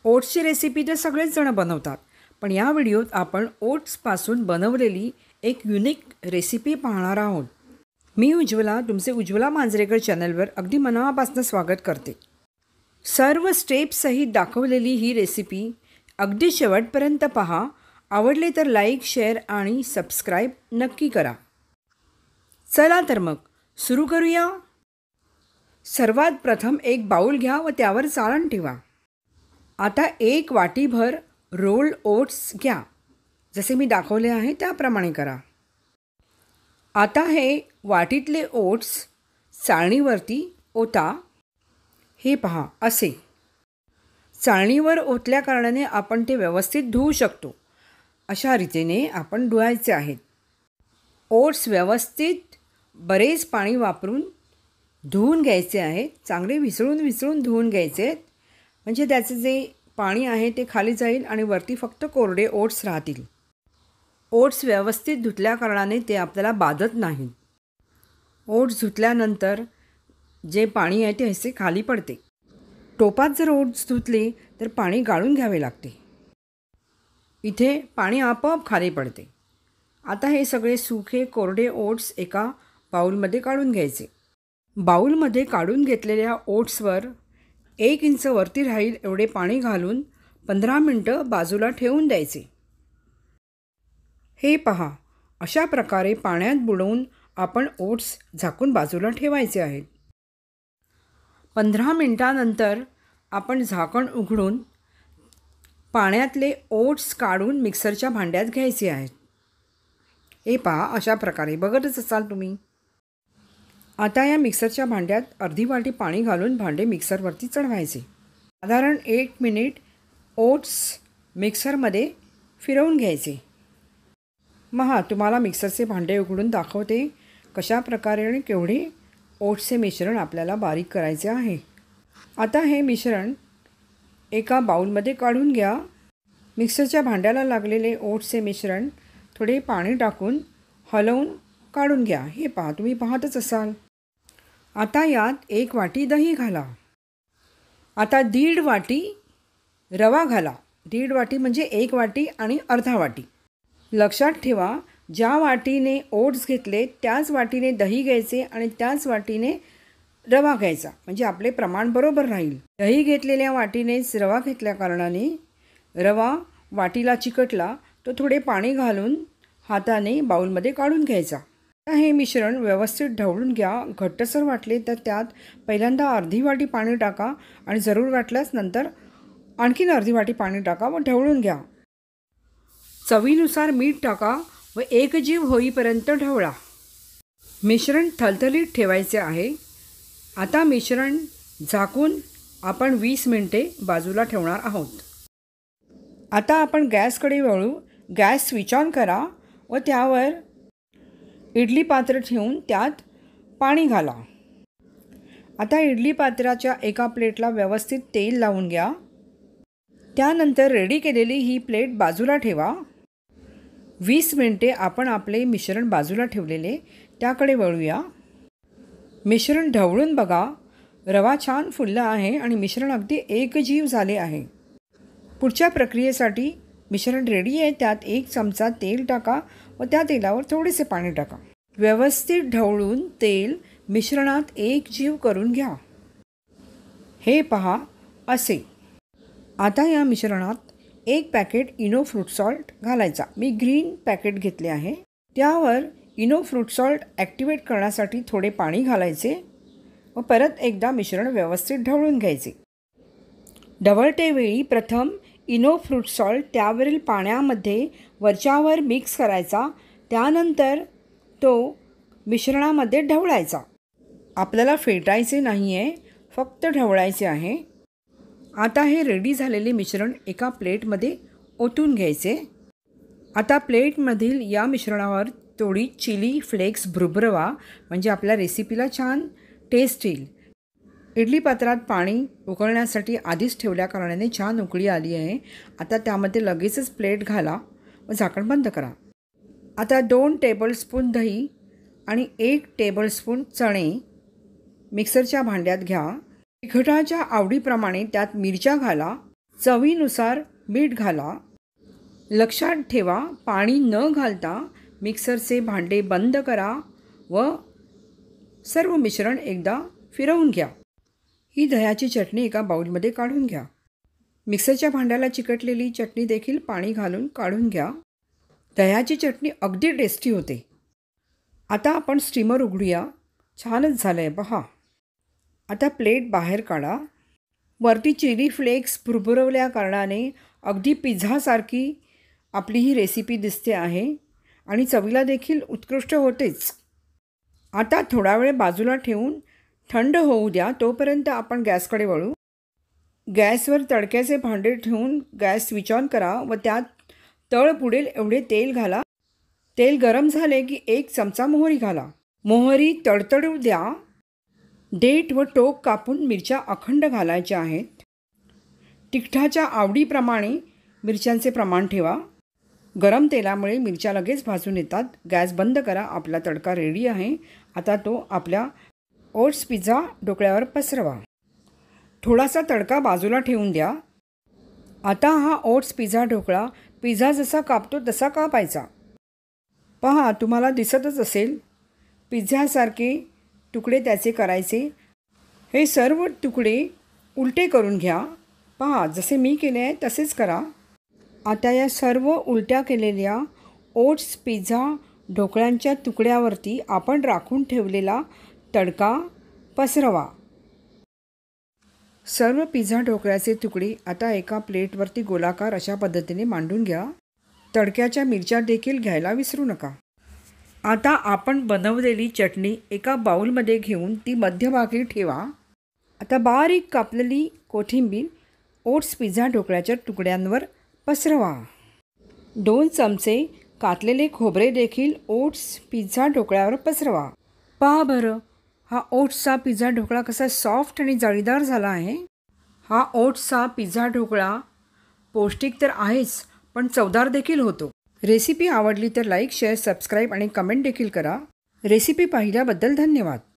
ओट्सची रेसिपी तर सगळेच जण बनवतात, पण या व्हिडिओत आपण ओट्सपासून बनवलेली एक युनिक रेसिपी पाहणार आहोत. मी उज्ज्वला, तुमचे उज्ज्वला मांजरेकर चॅनलवर अगदी मनापासून स्वागत करते. सर्व स्टेप्ससहित दाखवलेली ही रेसिपी अगदी शेवटपर्यंत पहा. आवडले तर लाईक, शेअर आणि सबस्क्राईब नक्की करा. चला तर मग सुरू करूया. सर्वात प्रथम एक बाउल घ्या व त्यावर चाळण ठेवा. आता एक वाटीभर रोल्ड ओट्स घ्या. जसे मी दाखवले आहे त्याप्रमाणे करा. आता हे वाटीतले ओट्स चाळणीवरती ओता. हे पहा, असे चाळणीवर ओतल्या कारणाने आपण ते व्यवस्थित धुवू शकतो. अशा रीतीने आपण धुवायचे आहेत. ओट्स व्यवस्थित बरेच पाणी वापरून धुवून घ्यायचे आहेत. चांगले विसळून धुवून घ्यायचे आहेत, म्हणजे त्याचे जे पाणी आहे ते खाली जाईल आणि वरती फक्त कोरडे ओट्स राहतील. ओट्स व्यवस्थित धुतल्या कारणाने ते आपल्याला बाधत नाहीत. ओट्स धुतल्यानंतर जे पाणी आहे ते असे खाली पडते. टोपात जर ओट्स धुतले तर पाणी गाळून घ्यावे लागते. इथे पाणी आपोआप खाली पडते. आता हे सगळे सुखे कोरडे ओट्स एका बाउलमध्ये काढून घ्यायचे. बाउलमध्ये काढून घेतलेल्या ओट्सवर 1 इंच वरती राहील एवढे पाणी घालून 15 मिनटं बाजूला ठेवून द्यायचे. हे पहा, अशा प्रकारे पाण्यात बुडवून आपण ओट्स झाकून बाजूला ठेवायचे आहेत. 15 मिनटानंतर आपण झाकण उघडून पाण्यातले ओट्स काढून मिक्सरच्या भांड्यात घ्यायचे आहेत. हे पहा, अशा प्रकारे बघतच असाल तुम्ही. आता या मिक्सरच्या भांड्यात अर्धी वाटी पाणी घालून भांडे मिक्सरवरती चढवायचे. साधारण 1 मिनिट ओट्स मिक्सरमध्ये फिरवून घ्यायचे. तुम्हाला मिक्सरचे भांडे उघडून दाखवते कशा प्रकारे आणि केवढे ओट्सचे मिश्रण आपल्याला बारीक करायचे आहे. आता हे मिश्रण एका बाउलमध्ये काढून घ्या. मिक्सरच्या भांड्याला लागलेले ओट्सचे मिश्रण थोडे पाणी टाकून हलवून काढून घ्या. हे पहा, तुम्ही पाहतच असाल. आता यात 1 वाटी दही घाला. आता 1.5 वाटी रवा घाला. 1.5 वाटी म्हणजे 1 वाटी आणि अर्धा वाटी. लक्षात ठेवा, ज्या वाटीने ओट्स घेतले त्याच वाटीने दही घ्यायचे आणि त्याच वाटीने रवा घ्यायचा, म्हणजे आपले प्रमाण बरोबर राहील. दही घेतलेल्या वाटीनेच रवा घेतल्या कारणाने रवा वाटीला चिकटला तो थोडे पाणी घालून हाताने बाउलमध्ये काढून घ्यायचा. हे मिश्रण व्यवस्थित ढवळून घ्या. घट्टसर वाटले तर त्यात पहिल्यांदा अर्धी वाटी पाणी टाका आणि जरूर वाटल्यास नंतर आणखीन अर्धी वाटी पाणी टाका व ढवळून घ्या. चवीनुसार मीठ टाका व एकजीव होईपर्यंत ढवळा. मिश्रण थलथलीत ठेवायचे आहे. आता मिश्रण झाकून आपण 20 मिनिटे बाजूला ठेवणार आहोत. आता आपण गॅसकडे वळू. गॅस स्विच ऑन करा व त्यावर इडली पात्र ठेवून त्यात पाणी घाला. आता इडली पात्राच्या एका प्लेटला व्यवस्थित तेल लावून घ्या. त्यानंतर रेडी केलेली ही प्लेट बाजूला ठेवा. 20 मिनिटे आपण आपले मिश्रण बाजूला ठेवलेले त्याकडे वळूया. मिश्रण ढवळून बघा. रवा छान फुलला आहे आणि मिश्रण अगदी एकजीव झाले आहे. पुढच्या प्रक्रियेसाठी मिश्रण रेडी आहे. त्यात 1 चमचा तेल टाका व त्या तेलावर थोडेसे पाणी टाका. व्यवस्थित ढवळून तेल मिश्रणात एकजीव करून घ्या. हे पहा, असे. आता या मिश्रणात 1 पॅकेट इनो फ्रूट सॉल्ट घालायचा. मी ग्रीन पॅकेट घेतले आहे. त्यावर इनो फ्रूट सॉल्ट ॲक्टिवेट करण्यासाठी थोडे पाणी घालायचे व परत एकदा मिश्रण व्यवस्थित ढवळून घ्यायचे. ढवळतेवेळी प्रथम इनो फ्रूट सॉल्ट त्यावरील पाण्यामध्ये वरच्यावर मिक्स करायचा. त्यानंतर तो मिश्रणामध्ये ढवळायचा. आपल्याला फेटायचे नाही आहे, फक्त ढवळायचे आहे. आता हे रेडी झालेले मिश्रण एका प्लेटमध्ये ओतून घ्यायचे. आता प्लेटमधील या मिश्रणावर थोडी चिली फ्लेक्स भुरभुरवा, म्हणजे आपल्या रेसिपीला छान टेस्ट येईल. इडली पात्रात पाणी उकळण्यासाठी आधीच ठेवल्या कारणाने छान उकळी आली आहे. आता त्यामध्ये लगेचच प्लेट घाला व झाकण बंद करा. आता 2 टेबलस्पून दही आणि 1 टेबलस्पून चणे मिक्सरच्या भांड्यात घ्या. तिखटाच्या आवडीप्रमाणे त्यात मिरच्या घाला. चवीनुसार मीठ घाला. लक्षात ठेवा, पाणी न घालता मिक्सरचे भांडे बंद करा व सर्व मिश्रण एकदा फिरवून घ्या. ही दह्याची चटणी एका बाउलमध्ये काढून घ्या. मिक्सरच्या भांड्याला चिकटलेली चटणी देखील पाणी घालून काढून घ्या. दह्याची चटणी अगदी टेस्टी होते. आता आपण स्टीमर उघडूया. छानच झालं आहे पहा. आता प्लेट बाहेर काढा. वरती चिली फ्लेक्स भुरभुरवल्या कारणाने अगदी पिझ्झासारखी आपली ही रेसिपी दिसते आहे आणि चवीला देखील उत्कृष्ट होतेच. आता थोडा वेळ बाजूला ठेवून थंड होऊ द्या. तोपर्यंत आपण गॅसकडे वळू. गॅसवर तडक्याचे भांडे ठेवून गॅस स्विच ऑन करा व त्यात तळ बुडेल एवढे तेल घाला. तेल गरम झाले की 1 चमचा मोहरी घाला. मोहरी तडतडू द्या. देठ व टोक कापून मिरच्या अखंड घालायच्या आहेत. तिखटाच्या आवडीप्रमाणे मिरच्यांचे प्रमाण ठेवा. गरम तेलामुळे मिरच्या लगेच भाजून येतात. गॅस बंद करा. आपला तडका रेडी आहे. आता तो आपल्या ओट्स पिझ्झा ढोकळ्यावर पसरवा. थोडासा तडका बाजूला ठेवून द्या. आता हा ओट्स पिझ्झा ढोकळा पिझ्झा जसा कापतो तसा कापायचा. पहा, तुम्हाला दिसतच असेल. पिझ्झ्यासारखे तुकडे त्याचे करायचे. हे सर्व तुकडे उलटे करून घ्या. पहा, जसे मी केले आहे तसेच करा. आता या सर्व उलट्या केलेल्या ओट्स पिझ्झा ढोकळ्यांच्या तुकड्यावरती आपण राखून ठेवलेला तडका पसरवा. सर्व पिझ्झा ढोकळ्याचे तुकडे आता एका प्लेटवरती गोलाकार अशा पद्धतीने मांडून घ्या. तडक्याच्या मिरच्या देखील घ्यायला विसरू नका. आता आपण बनवलेली चटणी एका बाउलमध्ये घेऊन ती मध्यभागी ठेवा. आता बारीक कापलेली कोथिंबीर ओट्स पिझ्झा ढोकळ्याच्या तुकड्यांवर पसरवा. 2 चमचे कातलेले खोबरे देखील ओट्स पिझ्झा ढोकळ्यावर पसरवा. पहा बरं, हा ओट्सचा पिझ्झा ढोकळा कसा सॉफ्ट आणि जाळीदार झाला आहे. हा ओट्सचा पिझ्झा ढोकळा पौष्टिक तर आहेच, पण चवदार देखील होतो. रेसिपी आवडली तर लाईक, शेअर, सबस्क्राईब आणि कमेंट देखील करा. रेसिपी पाहिल्याबद्दल धन्यवाद.